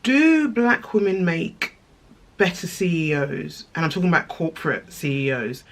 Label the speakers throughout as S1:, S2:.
S1: do black women make better CEOs? And I'm talking about corporate CEOs,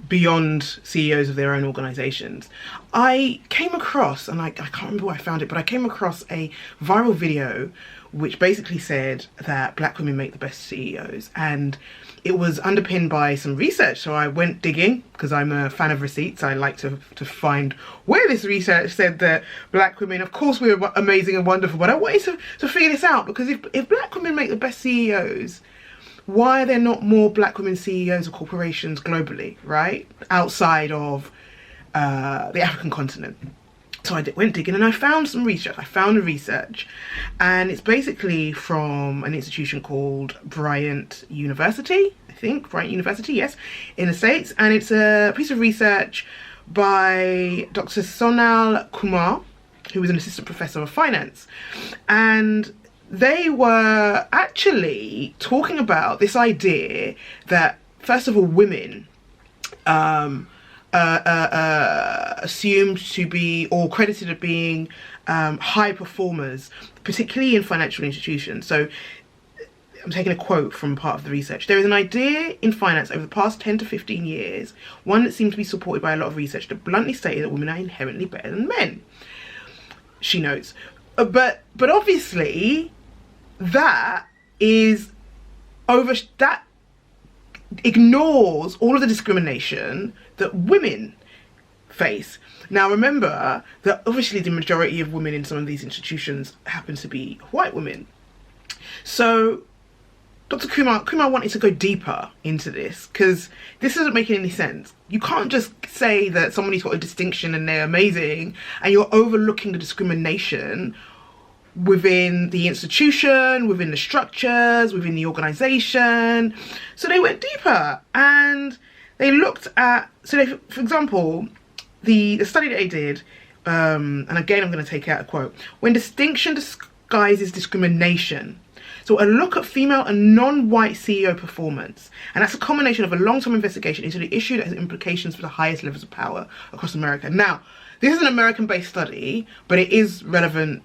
S1: beyond CEOs of their own organizations. I came across, and I can't remember where I found it, but I came across a viral video which basically said that black women make the best CEOs, and it was underpinned by some research. So I went digging, because I'm a fan of receipts. I like to find where this research said that black women, of course we're amazing and wonderful, but I wanted to figure this out, because if black women make the best CEOs, why are there not more black women CEOs of corporations globally, right? Outside of the African continent. So I went digging and I found some research. I found a research, and it's basically from an institution called Bryant University, I think, Bryant University, yes, in the States. And it's a piece of research by Dr. Sonal Kumar, who was an assistant professor of finance. And they were actually talking about this idea that, first of all, women assumed to be, or credited as being, high performers, particularly in financial institutions. So I'm taking a quote from part of the research. There is an idea in finance over the past 10 to 15 years, one that seems to be supported by a lot of research, that bluntly stated that women are inherently better than men, she notes. But obviously that ignores all of the discrimination that women face. Now remember that obviously the majority of women in some of these institutions happen to be white women. So Dr. Kumar wanted to go deeper into this, because this isn't making any sense. You can't just say that somebody's got a distinction and they're amazing, and you're overlooking the discrimination within the institution, within the structures, within the organization. So they went deeper and they looked at, for example, the study that they did, and again I'm going to take out a quote, when distinction disguises discrimination. So a look at female and non-white CEO performance, and that's a combination of a long-term investigation into the issue that has implications for the highest levels of power across America. Now, this is an American-based study, but it is relevant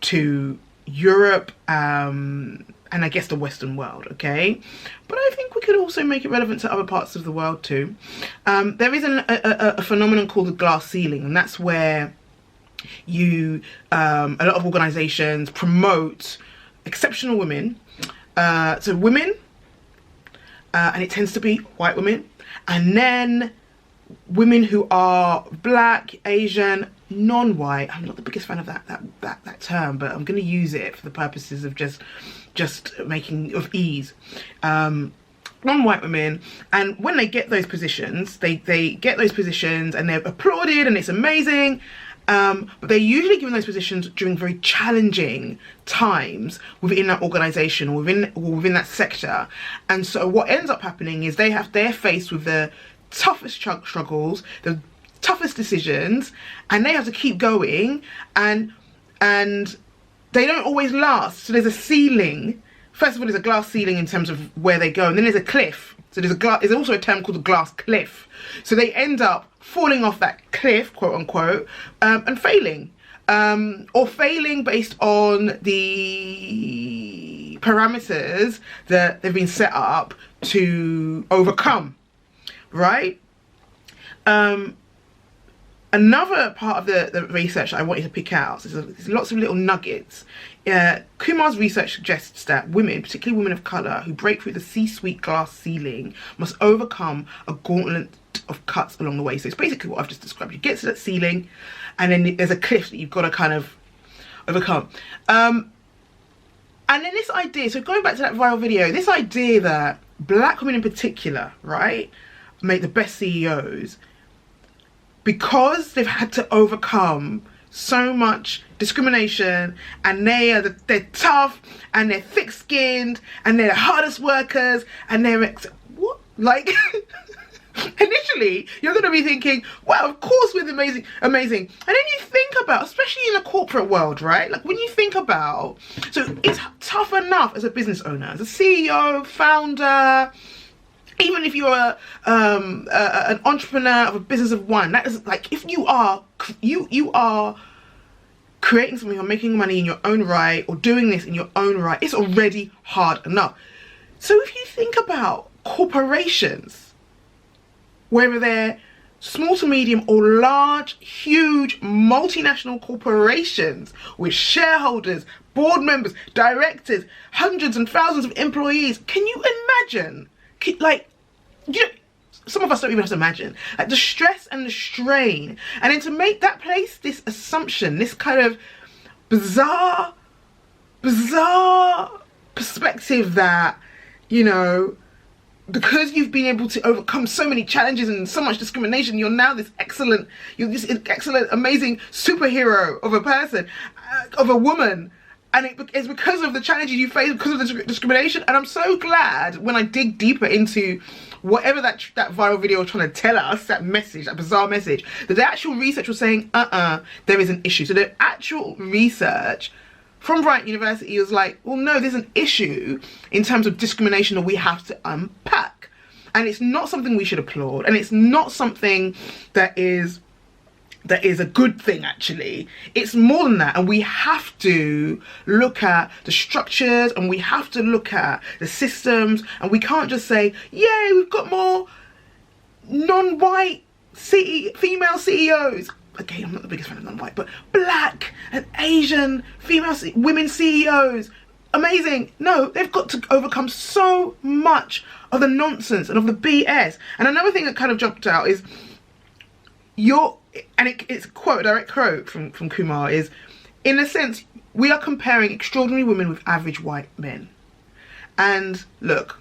S1: to Europe, and I guess the Western world, okay? But I think we could also make it relevant to other parts of the world too. There is a phenomenon called the glass ceiling, and that's where a lot of organizations promote exceptional women, so women, and it tends to be white women, and then women who are black, Asian, non-white. I'm not the biggest fan of that term, but I'm going to use it for the purposes of just making of ease. Non-white women, and when they get those positions, they get those positions and they're applauded and it's amazing. But they're usually given those positions during very challenging times within that organization or within that sector. And so what ends up happening is they're faced with the toughest struggles, the toughest decisions, and they have to keep going, and they don't always last. So there's a ceiling. First of all, there's a glass ceiling in terms of where they go, and then there's a cliff. So there's also a term called the glass cliff. So they end up falling off that cliff, quote unquote, and failing, or failing based on the parameters that they've been set up to overcome, right? Another part of the research I wanted to pick out, so there's lots of little nuggets. Kumar's research suggests that women, particularly women of colour, who break through the C-suite glass ceiling must overcome a gauntlet of cuts along the way. So it's basically what I've just described. You get to that ceiling, and then there's a cliff that you've got to kind of overcome. And then this idea, so going back to that viral video, this idea that black women in particular, right, make the best CEOs because they've had to overcome so much discrimination, and they're tough, and they're thick-skinned, and they're the hardest workers, and they're what? Like, initially, you're going to be thinking, wow, of course we're amazing. And then you think about, especially in the corporate world, right? Like when you think about, so it's tough enough as a business owner, as a CEO, founder, even if you're an entrepreneur of a business of one, that is like, if you are creating something or making money in your own right or doing this in your own right, it's already hard enough. So if you think about corporations, whether they're small to medium or large, huge, multinational corporations with shareholders, board members, directors, hundreds and thousands of employees, can you imagine? Like, you know, some of us don't even have to imagine, like, the stress and the strain. And then to make that place this assumption, this kind of bizarre perspective that, you know, because you've been able to overcome so many challenges and so much discrimination, you're now this excellent, amazing superhero of a person, of a woman. And it's because of the challenges you face, because of the discrimination. And I'm so glad when I dig deeper into whatever that viral video was trying to tell us, that message, that bizarre message, that the actual research was saying, there is an issue. So the actual research from Brighton University was like, well, no, there's an issue in terms of discrimination that we have to unpack. And it's not something we should applaud. And it's not something that is a good thing, actually. It's more than that. And we have to look at the structures, and we have to look at the systems, and we can't just say, yay, we've got more non-white female CEOs. Okay, I'm not the biggest fan of non-white, but black and Asian women CEOs, amazing. No, they've got to overcome so much of the nonsense and of the BS. And another thing that kind of jumped out is it's a direct quote from Kumar, is, in a sense, we are comparing extraordinary women with average white men. And look,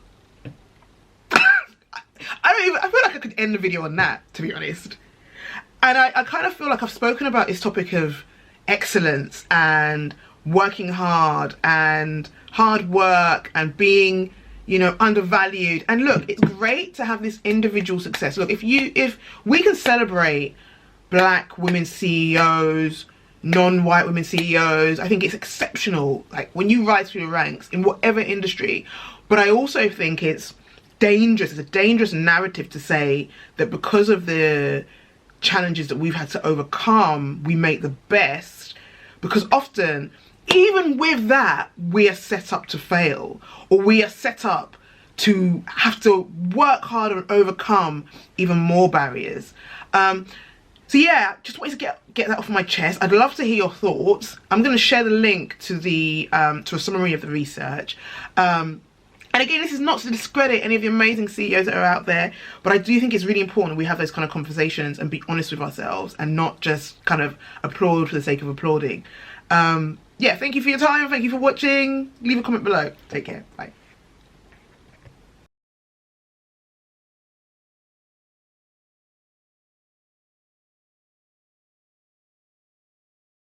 S1: I feel like I could end the video on that, to be honest. And I kind of feel like I've spoken about this topic of excellence and working hard and hard work and being, you know, undervalued. And look, it's great to have this individual success. Look, if we can celebrate black women CEOs, non-white women CEOs, I think it's exceptional, like, when you rise through the ranks in whatever industry. But I also think it's dangerous. It's a dangerous narrative to say that because of the challenges that we've had to overcome, we make the best, because often, even with that, we are set up to fail, or we are set up to have to work harder and overcome even more barriers. So yeah, just wanted to get that off my chest. I'd love to hear your thoughts. I'm going to share the link to the to a summary of the research. And again, this is not to discredit any of the amazing CEOs that are out there, but I do think it's really important we have those kind of conversations and be honest with ourselves and not just kind of applaud for the sake of applauding. Yeah, thank you for your time. Thank you for watching. Leave a comment below. Take care. Bye.